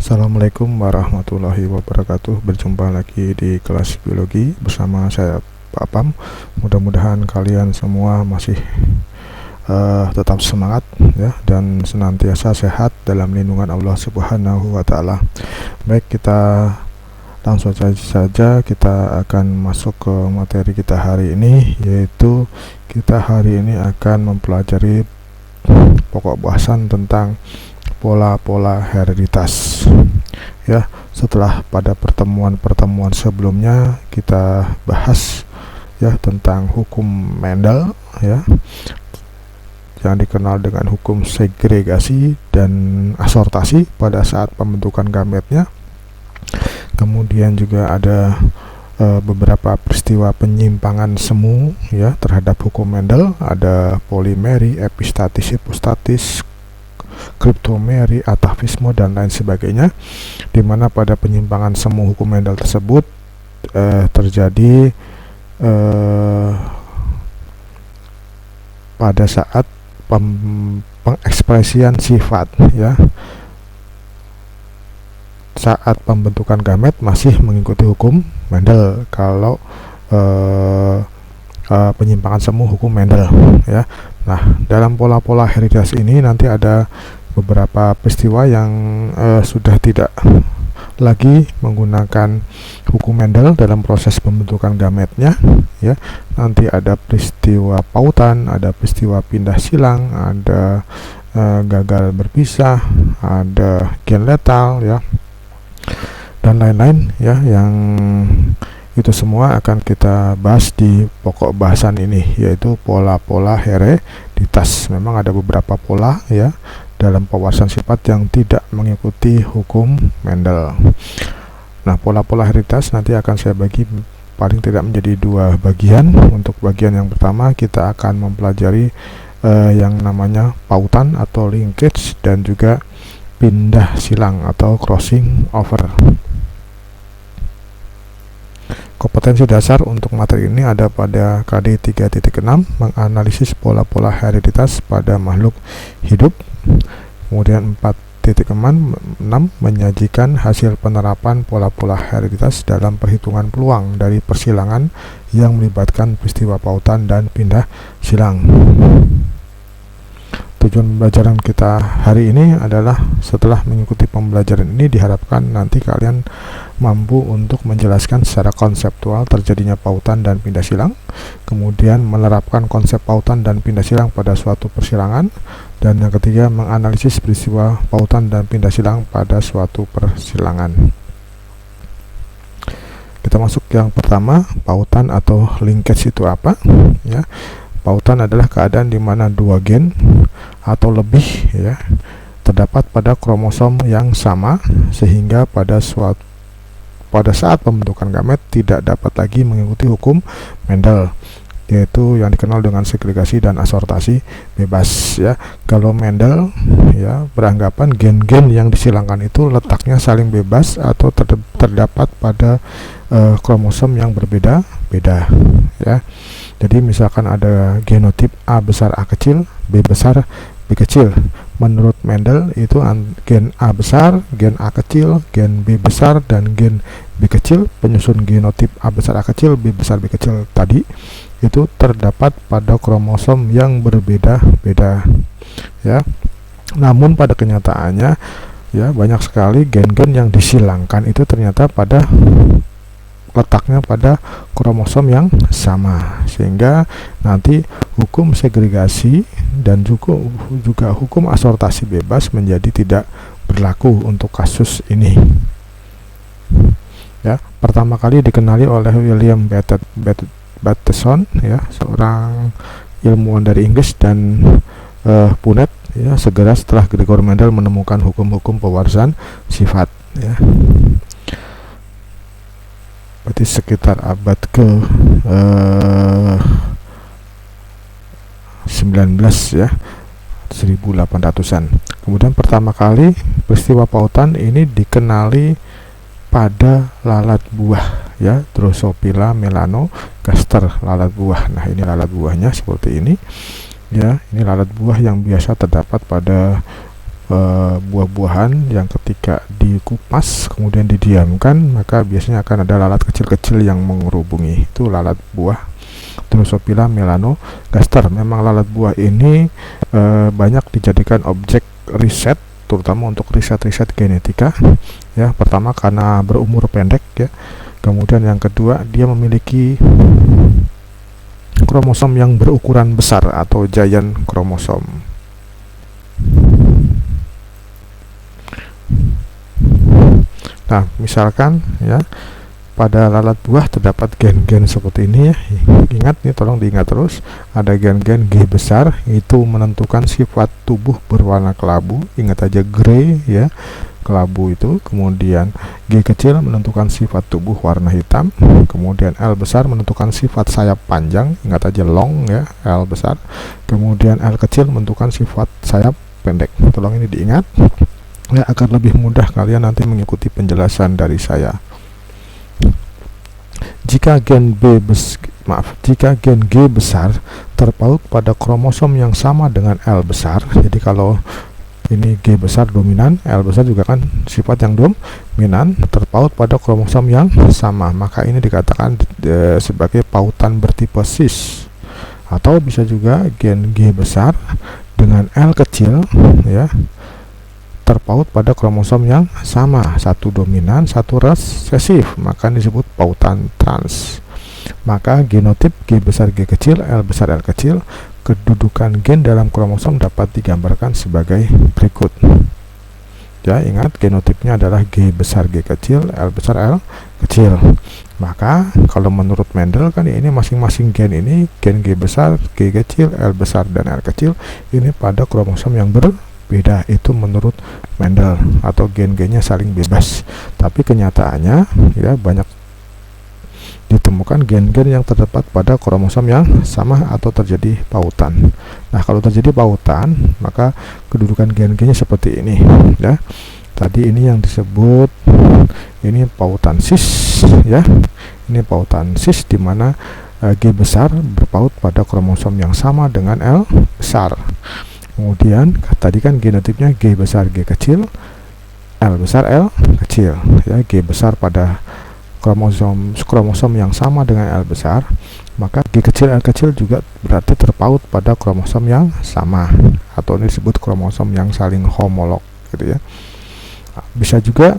Assalamualaikum warahmatullahi wabarakatuh. Berjumpa lagi di kelas biologi bersama saya Pak Pam. Mudah-mudahan kalian semua masih tetap semangat ya, dan senantiasa sehat dalam lindungan Allah Subhanahu wa taala. Baik, kita langsung saja kita akan masuk ke materi kita hari ini, yaitu kita hari ini akan mempelajari pokok bahasan tentang pola-pola hereditas ya. Setelah pada pertemuan sebelumnya kita bahas ya tentang hukum Mendel ya, yang dikenal dengan hukum segregasi dan asortasi pada saat pembentukan gametnya. Kemudian juga ada beberapa peristiwa penyimpangan semu ya terhadap hukum Mendel. Ada polimeri, epistatis, hipostatis, kriptomeri, atavisme, dan lain sebagainya, di mana pada penyimpangan semu hukum Mendel tersebut terjadi pada saat pengekspresian sifat ya. Saat pembentukan gamet masih mengikuti hukum Mendel kalau penyimpangan semu hukum Mendel ya. Nah, dalam pola-pola hereditas ini nanti ada beberapa peristiwa yang sudah tidak lagi menggunakan hukum Mendel dalam proses pembentukan gametnya ya. Nanti ada peristiwa pautan, ada peristiwa pindah silang, ada gagal berpisah, ada gen letal ya, dan lain-lain ya, yang itu semua akan kita bahas di pokok bahasan ini, yaitu pola-pola hereditas. Memang ada beberapa pola ya dalam pewarasan sifat yang tidak mengikuti hukum Mendel. Nah, pola-pola hereditas nanti akan saya bagi paling tidak menjadi dua bagian. Untuk bagian yang pertama kita akan mempelajari yang namanya pautan atau linkage, dan juga pindah silang atau crossing over. Kompetensi dasar untuk materi ini ada pada KD 3.6, menganalisis pola-pola hereditas pada makhluk hidup. Kemudian 4.6, menyajikan hasil penerapan pola-pola hereditas dalam perhitungan peluang dari persilangan yang melibatkan peristiwa pautan dan pindah silang. Tujuan pembelajaran kita hari ini adalah setelah mengikuti pembelajaran ini diharapkan nanti kalian mampu untuk menjelaskan secara konseptual terjadinya pautan dan pindah silang, kemudian menerapkan konsep pautan dan pindah silang pada suatu persilangan, dan yang ketiga menganalisis peristiwa pautan dan pindah silang pada suatu persilangan. Kita masuk yang pertama, pautan atau linkage itu apa ya. Pautan adalah keadaan di mana dua gen atau lebih ya terdapat pada kromosom yang sama, sehingga pada saat pembentukan gamet tidak dapat lagi mengikuti hukum Mendel, yaitu yang dikenal dengan segregasi dan asortasi bebas ya. Kalau Mendel ya beranggapan gen-gen yang disilangkan itu letaknya saling bebas atau terdapat pada kromosom yang berbeda-beda ya. Jadi misalkan ada genotip A besar A kecil, B besar B kecil. Menurut Mendel itu gen A besar, gen A kecil, gen B besar, dan gen B kecil. Penyusun genotip A besar A kecil, B besar B kecil tadi itu terdapat pada kromosom yang berbeda-beda ya. Namun pada kenyataannya ya banyak sekali gen-gen yang disilangkan itu ternyata letaknya pada kromosom yang sama, sehingga nanti hukum segregasi dan juga hukum asortasi bebas menjadi tidak berlaku untuk kasus ini ya. Pertama kali dikenali oleh William Bateson ya, seorang ilmuwan dari Inggris, dan Punnett ya segera setelah Gregor Mendel menemukan hukum-hukum pewarasan sifat ya. Berarti sekitar abad ke 19 ya, 1800-an. Kemudian pertama kali peristiwa pautan ini dikenali pada lalat buah ya, Drosophila melanogaster, lalat buah. Nah, ini lalat buahnya seperti ini ya. Ini lalat buah yang biasa terdapat pada buah-buahan yang ketika dikupas kemudian didiamkan, maka biasanya akan ada lalat kecil-kecil yang mengerubungi. Itu lalat buah Drosophila melanogaster. Memang lalat buah ini banyak dijadikan objek riset, terutama untuk riset-riset genetika ya. Pertama karena berumur pendek ya, kemudian yang kedua dia memiliki kromosom yang berukuran besar atau giant kromosom. Nah, misalkan ya, pada lalat buah terdapat gen-gen seperti ini ya. Ingat nih, tolong diingat terus, ada gen-gen G besar itu menentukan sifat tubuh berwarna kelabu. Ingat aja grey ya, kelabu itu. Kemudian G kecil menentukan sifat tubuh warna hitam. Kemudian L besar menentukan sifat sayap panjang. Ingat aja long ya, L besar. Kemudian L kecil menentukan sifat sayap pendek. Tolong ini diingat ya, agar lebih mudah kalian nanti mengikuti penjelasan dari saya. Jika gen G besar terpaut pada kromosom yang sama dengan L besar, jadi kalau ini G besar dominan, L besar juga kan sifat yang dominan, terpaut pada kromosom yang sama, maka ini dikatakan sebagai pautan bertipe cis. Atau bisa juga gen G besar dengan L kecil ya, terpaut pada kromosom yang sama, satu dominan, satu resesif, maka disebut pautan trans. Maka genotip G besar G kecil, L besar L kecil, kedudukan gen dalam kromosom dapat digambarkan sebagai berikut. Ya, ingat genotipnya adalah G besar G kecil, L besar L kecil. Maka kalau menurut Mendel kan ini masing-masing gen ini, gen G besar, G kecil, L besar dan L kecil ini pada kromosom yang berbeda. Itu menurut Mendel, atau gen-gennya saling bebas. Tapi kenyataannya ya, banyak ditemukan gen-gen yang terdapat pada kromosom yang sama atau terjadi pautan. Nah, kalau terjadi pautan, maka kedudukan gen-gennya seperti ini ya. Tadi ini yang disebut ini pautan cis ya. Ini pautan cis di mana G besar berpaut pada kromosom yang sama dengan L besar. Kemudian tadi kan genotipnya G besar G kecil, L besar L kecil ya. G besar pada kromosom yang sama dengan L besar, maka G kecil L kecil juga berarti terpaut pada kromosom yang sama, atau ini disebut kromosom yang saling homolog gitu ya. Bisa juga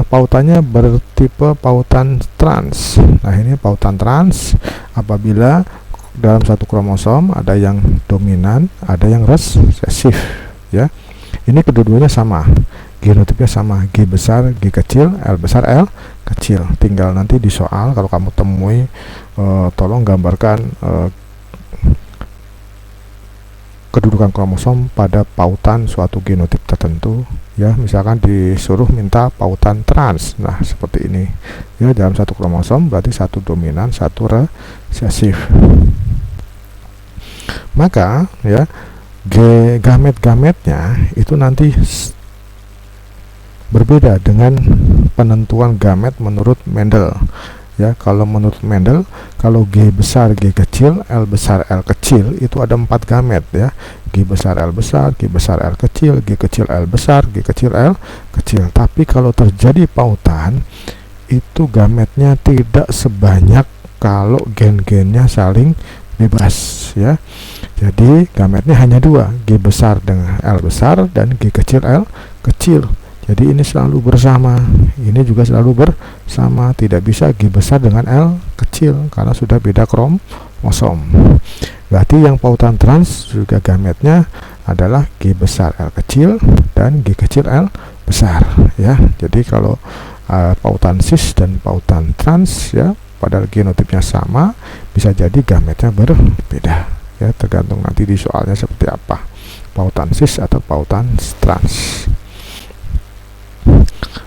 pautannya bertipe pautan trans. Nah, ini pautan trans apabila dalam satu kromosom ada yang dominan, ada yang resesif ya. Ini kedua-duanya sama, genotipnya sama, G besar G kecil, L besar L kecil. Tinggal nanti di soal kalau kamu temui, tolong gambarkan kedudukan kromosom pada pautan suatu genotip tertentu ya. Misalkan disuruh minta pautan trans, nah seperti ini ya, dalam satu kromosom berarti satu dominan, satu resesif. Maka ya, gamet-gametnya itu nanti berbeda dengan penentuan gamet menurut Mendel ya. Kalau menurut Mendel, kalau G besar G kecil, L besar L kecil itu ada 4 gamet ya. G besar L besar, G besar L kecil, G kecil L besar, G kecil L kecil. Tapi kalau terjadi pautan, itu gametnya tidak sebanyak kalau gen-gennya saling bebas ya. Jadi gametnya hanya 2, G besar dengan L besar dan G kecil L kecil. Jadi ini selalu bersama, ini juga selalu bersama. Tidak bisa G besar dengan L kecil karena sudah beda kromosom. Berarti yang pautan trans juga gametnya adalah G besar L kecil dan G kecil L besar ya. Jadi kalau pautan cis dan pautan trans ya, padahal genotipnya sama, bisa jadi gametnya berbeda ya, tergantung nanti di soalnya seperti apa, pautan cis atau pautan trans.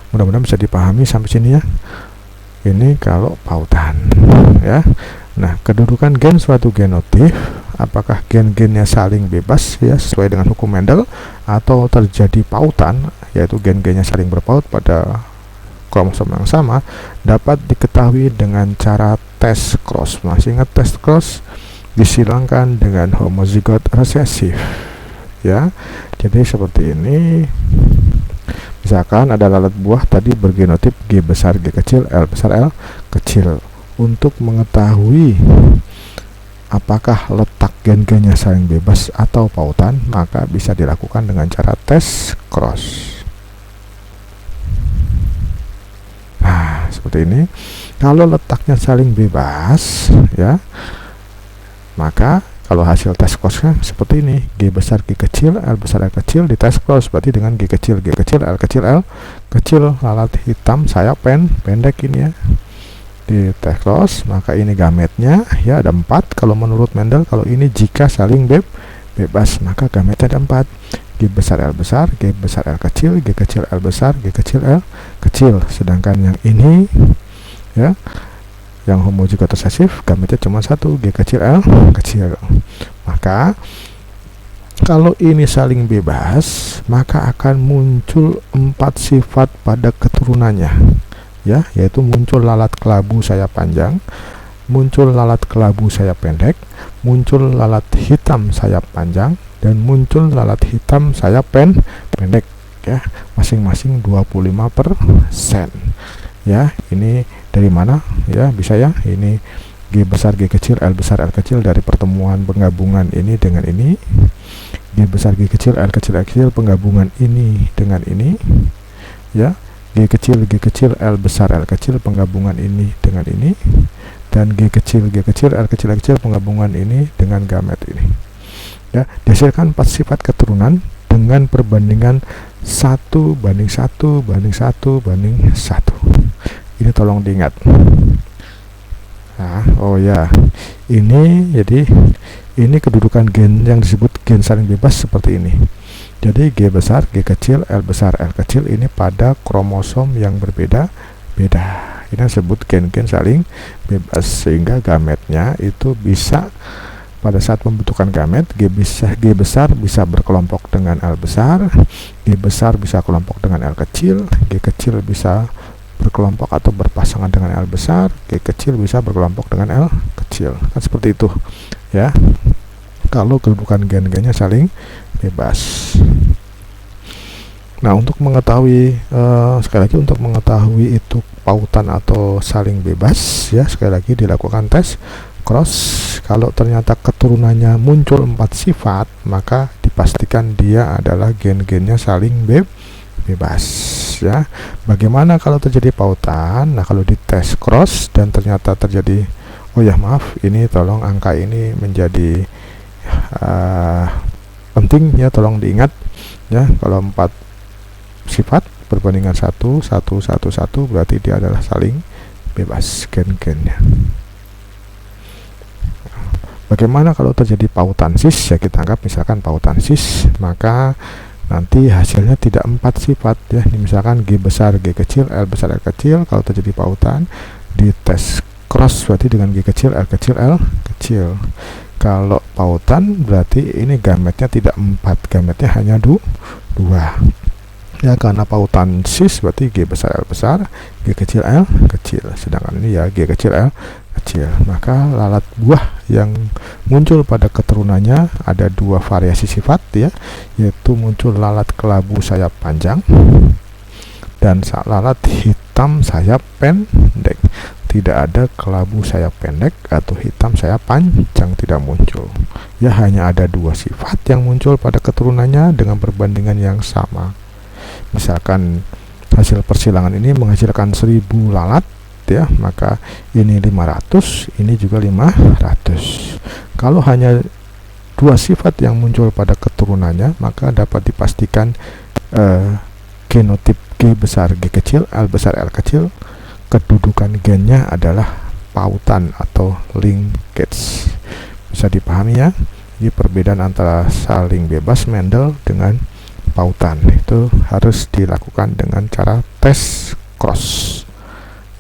Mudah-mudahan bisa dipahami sampai sini ya. Ini kalau pautan ya. Nah, kedudukan gen suatu genotip, apakah gen-gennya saling bebas ya sesuai dengan hukum Mendel, atau terjadi pautan, yaitu gen-gennya saling berpaut pada kromosom yang sama, dapat diketahui dengan cara tes cross. Masih ingat tes cross? Disilangkan dengan homozigot resesif ya. Jadi seperti ini. Misalkan ada lalat buah tadi bergenotip G besar G kecil, L besar L kecil. Untuk mengetahui apakah letak gen-gennya saling bebas atau pautan, maka bisa dilakukan dengan cara tes cross. Nah, seperti ini. Kalau letaknya saling bebas, ya, maka kalau hasil tes crossnya seperti ini, G besar G kecil, L besar L kecil di tes cross, berarti dengan G kecil G kecil, L kecil L kecil, lalat hitam sayap pendek ini ya, di tes cross, maka ini gametnya ya ada 4. Kalau menurut Mendel, kalau ini jika saling bebas, maka gametnya ada 4. G besar L besar, G besar L kecil, G kecil L besar, G kecil L kecil. Sedangkan yang ini ya, yang homozigot resesif, gametnya cuma 1, G kecil L kecil. Maka kalau ini saling bebas, maka akan muncul 4 sifat pada keturunannya ya, yaitu muncul lalat kelabu sayap panjang, muncul lalat kelabu sayap pendek, muncul lalat hitam sayap panjang, dan muncul lalat hitam sayap pendek ya, masing-masing 25% ya. Ini dari mana ya, bisa ya, ini G besar G kecil L besar L kecil dari pertemuan penggabungan ini dengan ini, G besar G kecil L kecil L kecil penggabungan ini dengan ini ya, G kecil L besar L kecil penggabungan ini dengan ini, dan G kecil L kecil L kecil penggabungan ini dengan gamet ini ya. Dihasilkan 4 sifat keturunan dengan perbandingan 1 banding 1 banding 1 banding 1. Ini tolong diingat. Nah, oh ya, ini jadi ini kedudukan gen yang disebut gen saling bebas seperti ini. Jadi G besar G kecil L besar L kecil ini pada kromosom yang berbeda-beda. Ini disebut gen-gen saling bebas, sehingga gametnya itu bisa pada saat membutuhkan gamet, G besar bisa berkelompok dengan L besar, G besar bisa kelompok dengan L kecil, G kecil bisa berkelompok atau berpasangan dengan L besar, G kecil bisa berkelompok dengan L kecil. Kan seperti itu ya, kalau kedudukan gen-gennya saling bebas. Nah, untuk mengetahui sekali lagi, untuk mengetahui itu pautan atau saling bebas ya, sekali lagi dilakukan tes cross. Kalau ternyata keturunannya muncul 4 sifat, maka dipastikan dia adalah gen-gennya saling bebas ya. Bagaimana kalau terjadi pautan? Nah, kalau di tes cross dan ternyata terjadi, oh ya maaf, ini tolong angka ini menjadi penting ya, tolong diingat ya. Kalau 4 sifat perbandingan 1 1 1 1, berarti dia adalah saling bebas gen-gennya. Bagaimana kalau terjadi pautan cis ya, kita anggap misalkan pautan cis, maka nanti hasilnya tidak 4 sifat ya. Ini misalkan G besar G kecil L besar L kecil, kalau terjadi pautan di tes cross berarti dengan G kecil L kecil L kecil. Kalau pautan berarti ini gametnya tidak 4, gametnya hanya 2 ya, karena pautan cis berarti G besar L besar, G kecil L kecil, sedangkan ini ya G kecil L kecil. Maka lalat buah yang muncul pada keturunannya ada 2 variasi sifat ya, yaitu muncul lalat kelabu sayap panjang dan lalat hitam sayap pendek. Tidak ada kelabu sayap pendek atau hitam sayap panjang, tidak muncul ya, hanya ada 2 sifat yang muncul pada keturunannya dengan perbandingan yang sama. Misalkan hasil persilangan ini menghasilkan 1000 lalat ya, maka ini 500, ini juga 500. Kalau hanya 2 sifat yang muncul pada keturunannya, maka dapat dipastikan genotip G besar G kecil L besar L kecil, kedudukan gennya adalah pautan atau linkage. Bisa dipahami ya, ini perbedaan antara saling bebas Mendel dengan pautan. Itu harus dilakukan dengan cara tes cross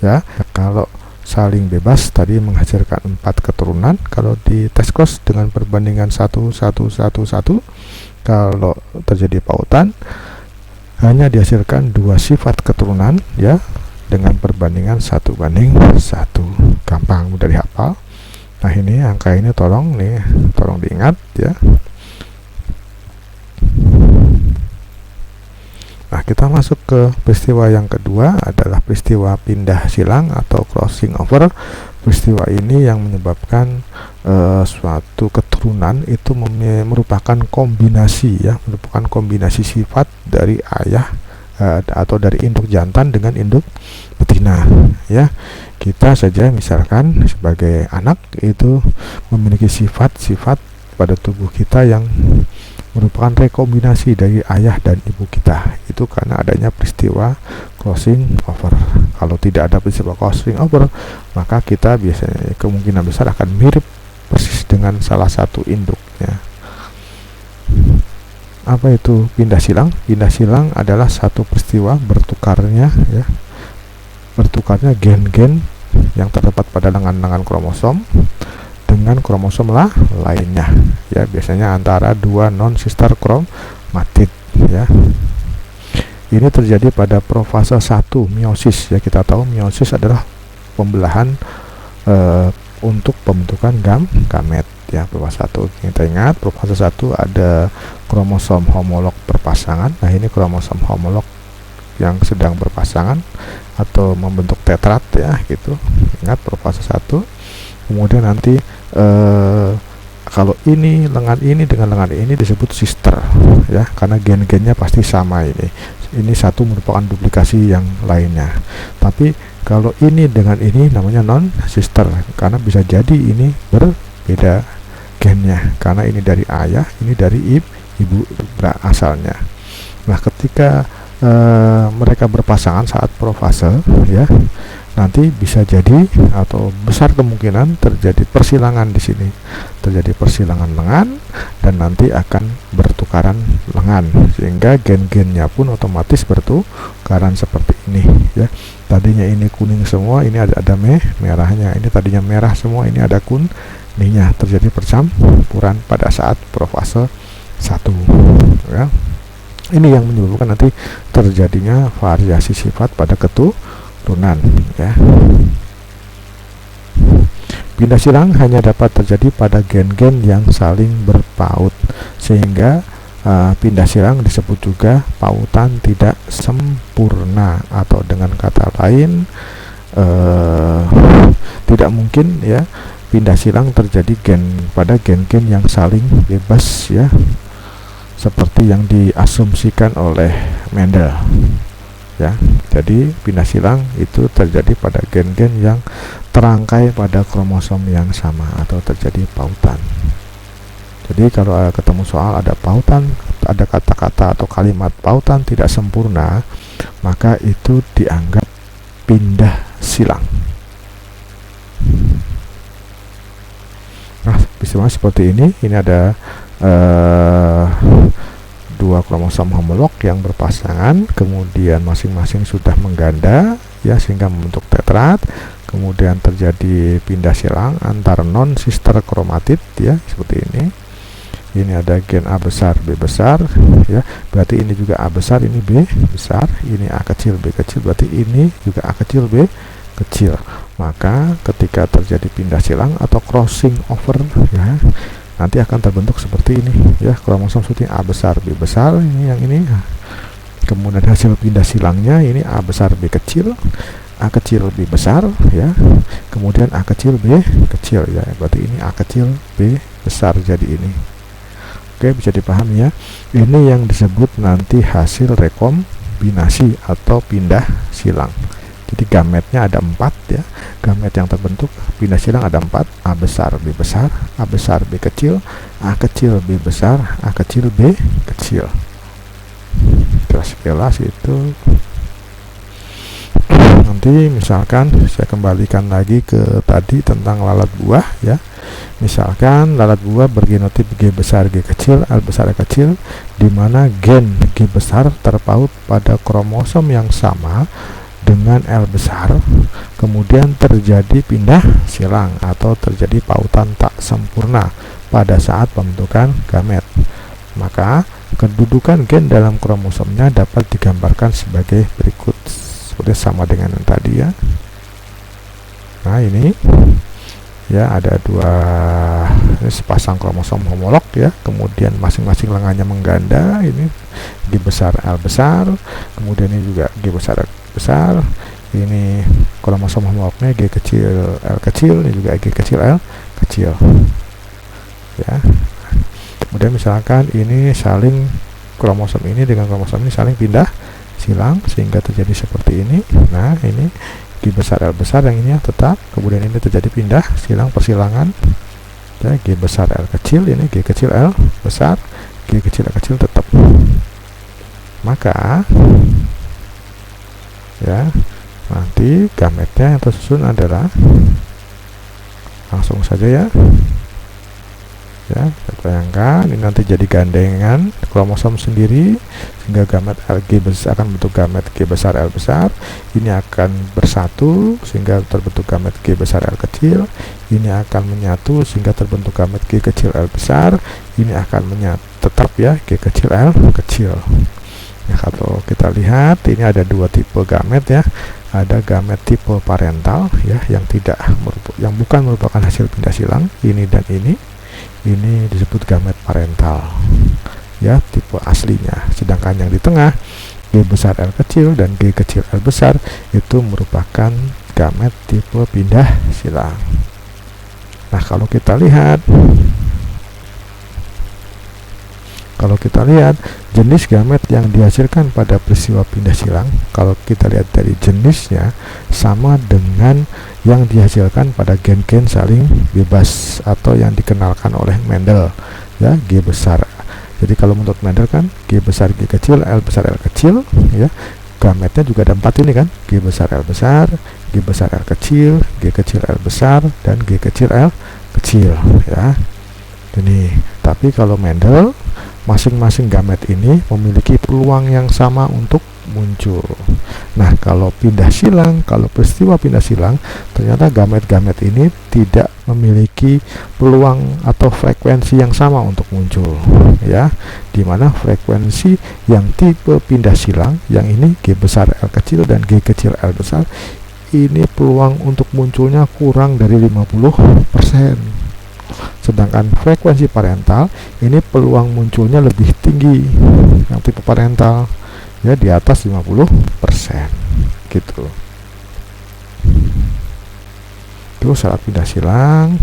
ya. Kalau saling bebas tadi menghasilkan 4 keturunan, kalau di tes cross dengan perbandingan 1 1 1 1. Kalau terjadi pautan hanya dihasilkan 2 sifat keturunan ya, dengan perbandingan 1 banding 1. Gampang, mudah dihafal. Nah, ini angka ini tolong diingat ya. kita masuk ke peristiwa yang kedua, adalah peristiwa pindah silang atau crossing over. Peristiwa ini yang menyebabkan suatu keturunan itu merupakan kombinasi, ya, merupakan kombinasi sifat dari ayah atau dari induk jantan dengan induk betina, ya. Kita saja misalkan sebagai anak itu memiliki sifat-sifat pada tubuh kita yang merupakan rekombinasi dari ayah dan ibu kita, itu karena adanya peristiwa crossing over. Kalau tidak ada peristiwa crossing over, maka kita biasanya kemungkinan besar akan mirip persis dengan salah satu induknya. Apa itu pindah silang? Pindah silang adalah satu peristiwa bertukarnya gen-gen yang terdapat pada lengan-lengan kromosom dengan kromosom lainnya, ya, biasanya antara dua non-sister kromatid, ya. Ini terjadi pada profase 1 meiosis, ya. Kita tahu meiosis adalah pembelahan untuk pembentukan gamet, ya. Profase 1, kita ingat profase 1 ada kromosom homolog berpasangan. Nah, ini kromosom homolog yang sedang berpasangan atau membentuk tetrat, ya, gitu. Ingat profase 1. Kemudian nanti kalau ini lengan ini dengan lengan ini disebut sister, ya, karena gen-gennya pasti sama. Ini satu merupakan duplikasi yang lainnya. Tapi kalau ini dengan ini namanya non sister, karena bisa jadi ini berbeda gennya, karena ini dari ayah, ini dari ibu asalnya. Nah, ketika mereka berpasangan saat profase, ya, nanti bisa jadi atau besar kemungkinan terjadi persilangan di sini, terjadi persilangan lengan, dan nanti akan bertukaran lengan, sehingga gen-gennya pun otomatis bertukaran seperti ini, ya. Tadinya ini kuning semua, ini ada merahnya. Ini tadinya merah semua, ini ada kuningnya. Terjadi percampuran pada saat profase 1, ya. Ini yang menyebabkan nanti terjadinya variasi sifat pada keturunan, ya. Pindah silang hanya dapat terjadi pada gen-gen yang saling berpaut, sehingga pindah silang disebut juga pautan tidak sempurna, atau dengan kata lain tidak mungkin, ya, pindah silang terjadi pada gen-gen yang saling bebas, ya, seperti yang diasumsikan oleh Mendel, ya. Jadi pindah silang itu terjadi pada gen-gen yang terangkai pada kromosom yang sama atau terjadi pautan. Jadi kalau ketemu soal ada pautan, ada kata-kata atau kalimat pautan tidak sempurna, maka itu dianggap pindah silang. Nah, misalnya seperti ini ada dua kromosom homolog yang berpasangan, kemudian masing-masing sudah mengganda, ya, sehingga membentuk tetrat. Kemudian terjadi pindah silang antar non sister kromatid, ya, seperti ini. Ini ada gen A besar, B besar, ya, berarti ini juga A besar, ini B besar, ini A kecil, B kecil, berarti ini juga A kecil, B kecil. Maka ketika terjadi pindah silang atau crossing over, ya, nanti akan terbentuk seperti ini, ya, kromosom seperti A besar, B besar, ini yang ini. Kemudian hasil pindah silangnya ini A besar, B kecil, A kecil, B besar, ya. Kemudian A kecil, B kecil, ya. Berarti ini A kecil, B besar jadi ini. Oke, bisa dipahami, ya. Ini yang disebut nanti hasil rekombinasi atau pindah silang. Jadi gametnya ada 4, ya. Gamet yang terbentuk pindah silang ada 4, A besar, B besar, A besar, B kecil, A kecil, B besar, A kecil, B kecil. Sekilas itu. Nanti misalkan saya kembalikan lagi ke tadi tentang lalat buah, ya. Misalkan lalat buah bergenotip G besar, G kecil, L besar, L kecil, di mana gen G besar terpaut pada kromosom yang sama dengan L besar, kemudian terjadi pindah silang atau terjadi pautan tak sempurna pada saat pembentukan gamet. Maka kedudukan gen dalam kromosomnya dapat digambarkan sebagai berikut, seperti sama dengan yang tadi, ya. Nah, ini ya, ada sepasang kromosom homolog ya, kemudian masing-masing lengannya mengganda. Ini G besar L besar, kemudian ini juga G besar L besar. Ini kromosom homolognya G kecil L kecil, ini juga G kecil L kecil ya. Kemudian misalkan ini saling, kromosom ini dengan kromosom ini saling pindah silang sehingga terjadi seperti ini. Nah, ini G besar L besar, yang ini tetap, kemudian ini terjadi pindah silang persilangan ya, G besar L kecil, ini G kecil L besar, G kecil L kecil tetap. Maka ya, nanti gametnya yang tersusun adalah, langsung saja ya, kita bayangkan ini nanti jadi gandengan kromosom sendiri sehingga gamet G besar akan bentuk gamet G besar L besar. Ini akan bersatu sehingga terbentuk gamet G besar L kecil. Ini akan menyatu sehingga terbentuk gamet G kecil L besar. Ini akan menyatu tetap ya, G kecil L kecil. Nah, kalau kita lihat ini ada dua tipe gamet ya. Ada gamet tipe parental ya, yang bukan merupakan hasil pindah silang, ini dan ini disebut gamet parental ya, tipe aslinya. Sedangkan yang di tengah G besar L kecil dan G kecil L besar itu merupakan gamet tipe pindah silang. Nah, kalau kita lihat jenis gamet yang dihasilkan pada peristiwa pindah silang, kalau kita lihat dari jenisnya sama dengan yang dihasilkan pada gen-gen saling bebas atau yang dikenalkan oleh Mendel ya, G besar. Jadi kalau menurut Mendel kan G besar G kecil L besar L kecil ya, gametnya juga ada 4 ini kan, G besar L besar, G besar L kecil, G kecil L besar, dan G kecil L kecil ya. Ini tapi kalau Mendel, masing-masing gamet ini memiliki peluang yang sama untuk muncul. Nah, kalau pindah silang, kalau peristiwa pindah silang, ternyata gamet-gamet ini tidak memiliki peluang atau frekuensi yang sama untuk muncul ya, dimana frekuensi yang tipe pindah silang, yang ini G besar L kecil dan G kecil L besar, ini peluang untuk munculnya kurang dari 50%. Sedangkan frekuensi parental ini peluang munculnya lebih tinggi, yang tipe parental ya, di atas 50% gitu. Itu syarat pindah silang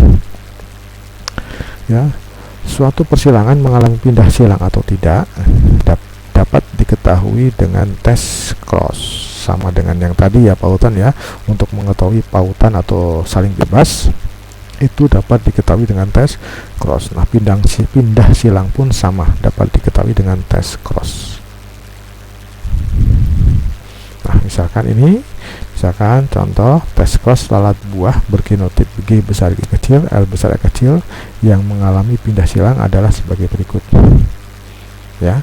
ya. Suatu persilangan mengalami pindah silang atau tidak dapat diketahui dengan tes cross, sama dengan yang tadi ya, pautan ya. Untuk mengetahui pautan atau saling bebas itu dapat diketahui dengan tes cross. Nah, pindah silang pun sama, dapat diketahui dengan tes cross. Nah, misalkan contoh tes cross lalat buah bergenotip G besar G kecil L besar L kecil yang mengalami pindah silang adalah sebagai berikut ya.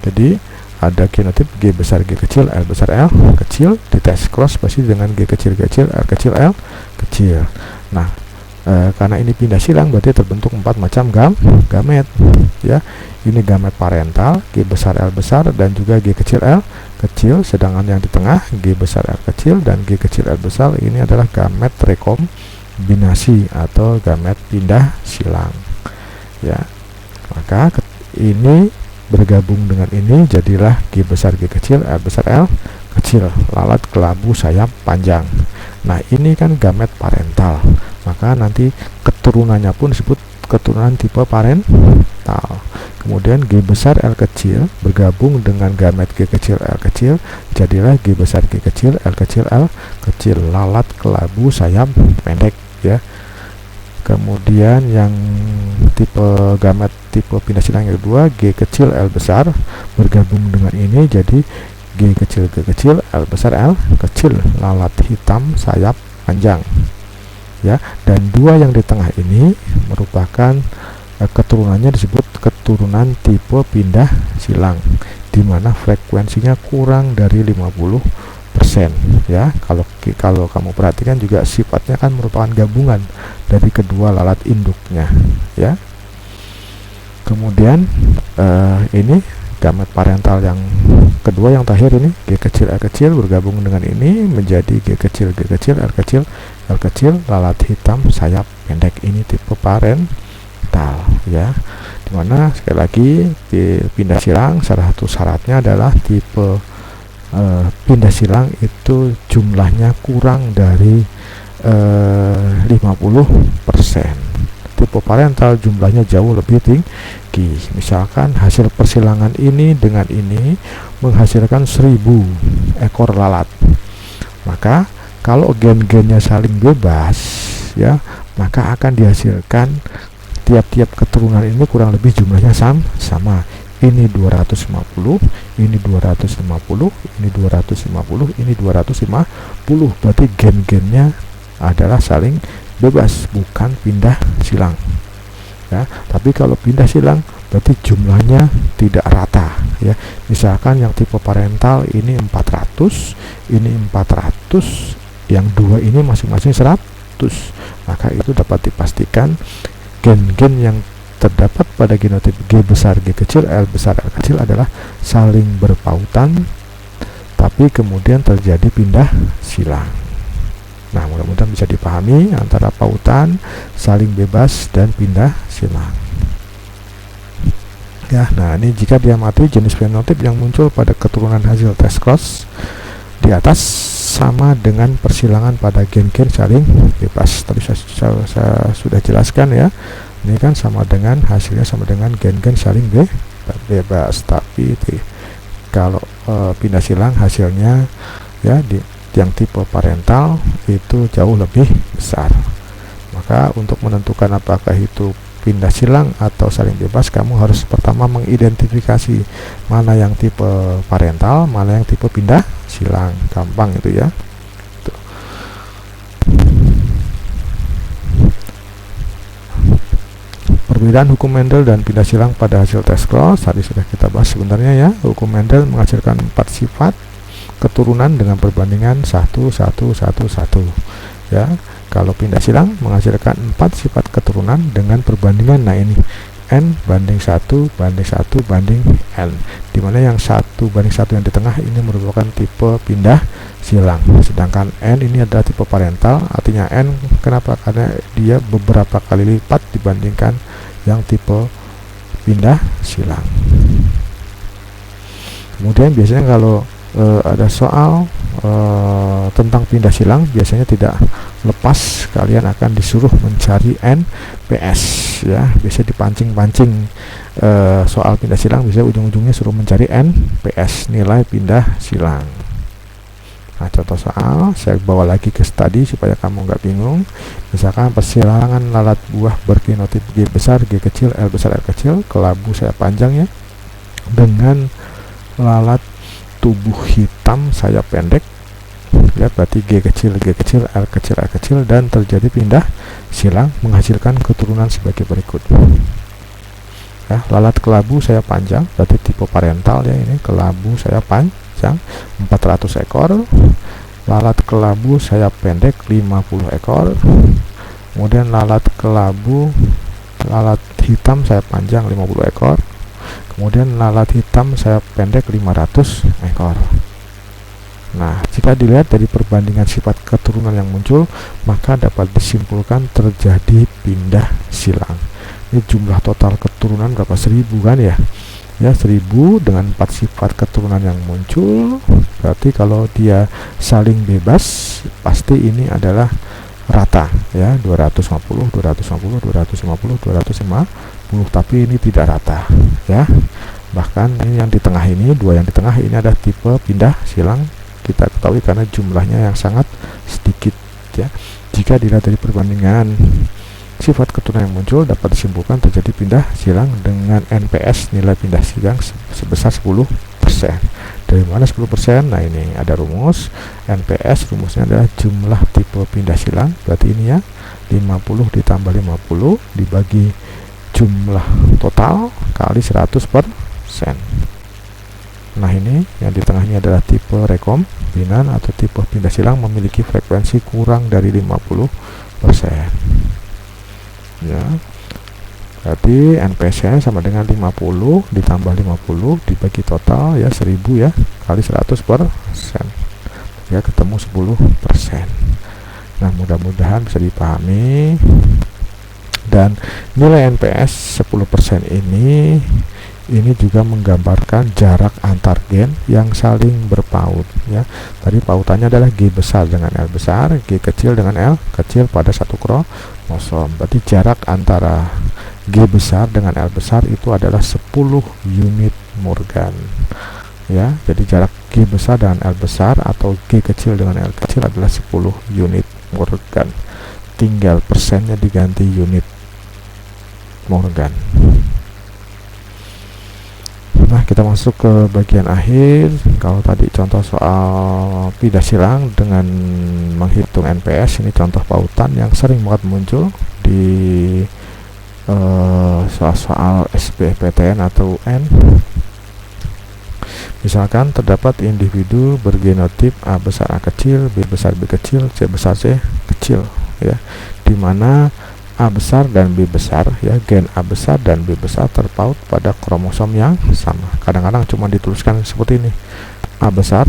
Jadi ada genotip G besar G kecil L besar L kecil, di tes cross pasti dengan G kecil L kecil L kecil. Nah, karena ini pindah silang berarti terbentuk 4 macam gamet ya. Ini gamet parental G besar L besar dan juga G kecil L kecil. Sedangkan yang di tengah G besar L kecil dan G kecil L besar, ini adalah gamet rekombinasi atau gamet pindah silang ya. Maka ini bergabung dengan ini jadilah G besar G kecil L besar L kecil, lalat kelabu sayap panjang. Nah, ini kan gamet parental, maka nanti keturunannya pun disebut keturunan tipe parental. Kemudian G besar L kecil bergabung dengan gamet G kecil L kecil, jadilah G besar G kecil L kecil L kecil, lalat kelabu sayap pendek ya. Kemudian yang tipe gamet tipe pindah silang yang kedua, G kecil L besar bergabung dengan ini jadi G kecil L besar L kecil, lalat hitam sayap panjang ya. Dan dua yang di tengah ini merupakan keturunannya disebut keturunan tipe pindah silang, di mana frekuensinya kurang dari 50% ya. Kalau kamu perhatikan juga sifatnya kan merupakan gabungan dari kedua lalat induknya ya. Kemudian ini gamet parental yang kedua yang terakhir ini G kecil L kecil bergabung dengan ini menjadi G kecil L kecil L kecil lalat hitam sayap pendek. Ini tipe parental ya, dimana sekali lagi di pindah silang salah satu syaratnya adalah tipe pindah silang itu jumlahnya kurang dari 50%. Tipe parental jumlahnya jauh lebih tinggi. Misalkan hasil persilangan ini dengan ini menghasilkan 1000 ekor lalat, maka kalau gen-gennya saling bebas ya, maka akan dihasilkan tiap-tiap keturunan ini kurang lebih jumlahnya sama. Ini 250, ini 250, ini 250, ini 250. Berarti gen-gennya adalah saling bebas, bukan pindah silang ya. Tapi kalau pindah silang berarti jumlahnya tidak rata ya. Misalkan yang tipe parental ini 400, ini 400, yang dua ini masing-masing 100, maka itu dapat dipastikan gen-gen yang terdapat pada genotip G besar G kecil L besar L kecil adalah saling berpautan, tapi kemudian terjadi pindah silang. Nah, mudah-mudahan bisa dipahami antara pautan, saling bebas, dan pindah silang ya. Nah, ini jika diamati jenis fenotip yang muncul pada keturunan hasil tes cross di atas sama dengan persilangan pada gen-gen saling bebas. Tadi saya sudah jelaskan ya, ini kan sama dengan hasilnya sama dengan gen-gen saling bebas, tapi kalau pindah silang hasilnya ya yang tipe parental itu jauh lebih besar. Maka untuk menentukan apakah itu pindah silang atau saling bebas, kamu harus pertama mengidentifikasi mana yang tipe parental, mana yang tipe pindah silang. Gampang itu ya. Perbedaan hukum Mendel dan pindah silang pada hasil tes cross tadi sudah kita bahas sebenarnya ya. Hukum Mendel menghasilkan 4 sifat keturunan dengan perbandingan 1, 1, 1, 1 ya. Kalau pindah silang menghasilkan 4 sifat keturunan dengan perbandingan, nah ini N banding 1 banding 1 banding N, dimana yang 1 banding 1 yang di tengah ini merupakan tipe pindah silang, sedangkan N ini adalah tipe parental. Artinya N kenapa? Karena dia beberapa kali lipat dibandingkan yang tipe pindah silang. Kemudian biasanya kalau ada soal tentang pindah silang, biasanya tidak lepas kalian akan disuruh mencari NPS ya. Biasa dipancing-pancing soal pindah silang, bisa ujung-ujungnya suruh mencari NPS, nilai pindah silang. Nah, contoh soal saya bawa lagi ke study supaya kamu nggak bingung. Misalkan persilangan lalat buah bergenotip G besar G kecil L besar L kecil, kelabu sayap panjang ya, dengan lalat tubuh hitam sayap pendek ya, berarti G kecil L kecil dan terjadi pindah silang menghasilkan keturunan sebagai berikut ya. Lalat kelabu sayap panjang berarti tipe parental ya, ini kelabu sayap panjang 400 ekor, lalat kelabu sayap pendek 50 ekor, kemudian lalat hitam sayap panjang 50 ekor, kemudian lalat hitam sayap pendek 500 ekor. Nah, jika dilihat dari perbandingan sifat keturunan yang muncul, maka dapat disimpulkan terjadi pindah silang. Ini jumlah total keturunan berapa? 1000 kan ya? Ya, 1000 dengan 4 sifat keturunan yang muncul. Berarti kalau dia saling bebas, pasti ini adalah rata ya, 250, 250, 250, 250, tapi ini tidak rata ya. Bahkan ini yang di tengah ini, dua yang di tengah ini ada tipe pindah silang, kita ketahui karena jumlahnya yang sangat sedikit ya. Jika dilihat dari perbandingan sifat keturunan yang muncul, dapat disimpulkan terjadi pindah silang dengan NPS nilai pindah silang sebesar 10%. Dari mana 10%? Nah, ini ada rumus NPS, rumusnya adalah jumlah tipe pindah silang, berarti ini ya 50 ditambah 50 dibagi jumlah total kali 100%. Nah, ini yang di tengahnya adalah tipe rekombinan atau tipe pindah silang memiliki frekuensi kurang dari 50% ya. Berarti NPS-nya sama dengan 50 ditambah 50 dibagi total ya 1000 ya kali 100%. Ya ketemu 10%. Nah, mudah-mudahan bisa dipahami. Dan nilai NPS 10% ini juga menggambarkan jarak antar gen yang saling berpaut ya. Tadi pautannya adalah G besar dengan L besar, G kecil dengan L kecil pada satu kromosom. Berarti jarak antara G besar dengan L besar itu adalah 10 unit Morgan ya. Jadi jarak G besar dengan L besar atau G kecil dengan L kecil adalah 10 unit Morgan. Tinggal persennya diganti unit Morgan. Nah, kita masuk ke bagian akhir. Kalau tadi contoh soal pindah silang dengan menghitung NPS, ini contoh pautan yang sering banget muncul di soal-soal SBMPTN atau UN. Misalkan terdapat individu bergenotip A besar A kecil, B besar B kecil, C besar C kecil ya, di mana A besar dan B besar ya, gen A besar dan B besar terpaut pada kromosom yang sama. Kadang-kadang cuma dituliskan seperti ini, A besar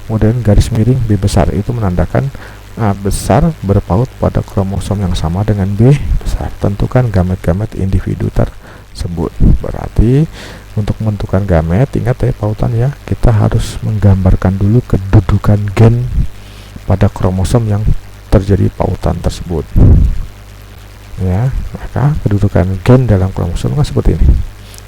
kemudian garis miring B besar, itu menandakan A besar berpaut pada kromosom yang sama dengan B besar. Tentukan gamet-gamet individu tersebut. Berarti untuk menentukan gamet, ingat ya pautan ya, kita harus menggambarkan dulu kedudukan gen pada kromosom yang terjadi pautan tersebut ya. Maka kedudukan gen dalam kromosom kan seperti ini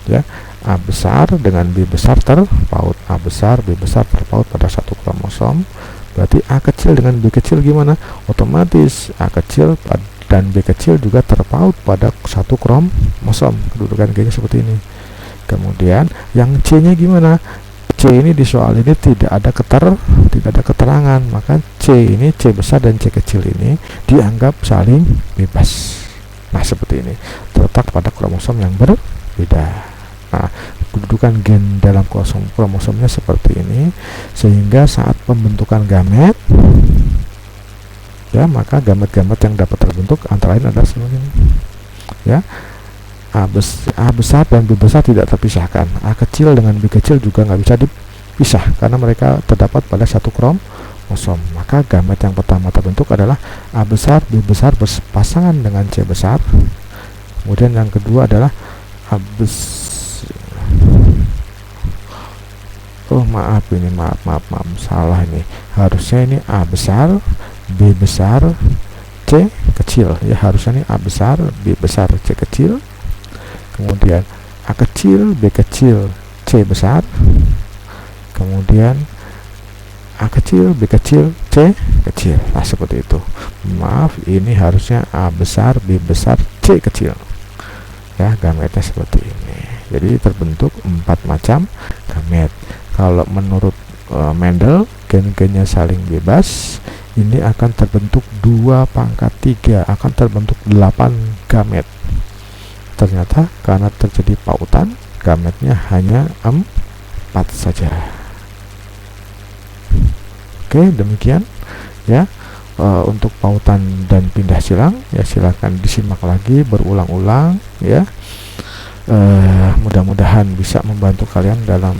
ya, A besar dengan B besar terpaut, A besar B besar terpaut pada satu kromosom. Berarti A kecil dengan B kecil gimana? Otomatis A kecil dan B kecil juga terpaut pada satu kromosom. Kedudukan gennya seperti ini. Kemudian yang C nya gimana? C ini di soal ini tidak ada keterangan, maka C ini, C besar dan C kecil ini dianggap saling bebas. Nah, seperti ini, terletak pada kromosom yang berbeda. Nah, kedudukan gen dalam kromosomnya seperti ini, sehingga saat pembentukan gamet ya, maka gamet-gamet yang dapat terbentuk antara lain adalah seperti ini ya. A besar dan B besar tidak terpisahkan. A kecil dengan B kecil juga nggak bisa dipisah karena mereka terdapat pada satu kromosom. Maka gamet yang pertama terbentuk adalah A besar B besar berpasangan dengan C besar. Kemudian yang kedua adalah maaf salah ini. Harusnya ini A besar B besar C kecil ya, harusnya ini A besar B besar C kecil. Kemudian A kecil B kecil C besar, kemudian A kecil B kecil C kecil. Nah, seperti itu. Maaf, ini harusnya A besar B besar C kecil ya, gametnya seperti ini. Jadi terbentuk 4 macam gamet. Kalau menurut Mendel, gen-gennya saling bebas, ini akan terbentuk 2/3, akan terbentuk 8 gamet. Ternyata karena terjadi pautan, gametnya hanya 4 saja. Oke, demikian ya untuk pautan dan pindah silang ya. Silahkan disimak lagi berulang-ulang ya. Mudah-mudahan bisa membantu kalian dalam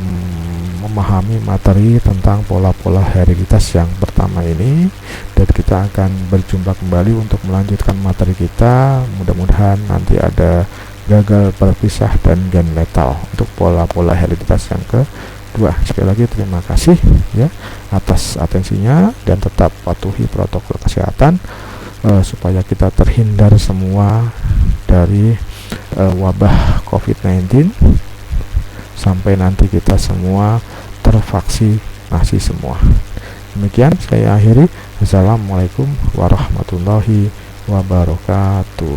memahami materi tentang pola-pola hereditas yang pertama ini, dan kita akan berjumpa kembali untuk melanjutkan materi kita. Mudah-mudahan nanti ada gagal berpisah dan gen letal untuk pola-pola hereditas yang kedua. Sekali lagi terima kasih ya atas atensinya, dan tetap patuhi protokol kesehatan supaya kita terhindar semua dari wabah COVID-19 sampai nanti kita semua tervaksinasi semua. Demikian saya akhiri. Assalamualaikum warahmatullahi wabarakatuh.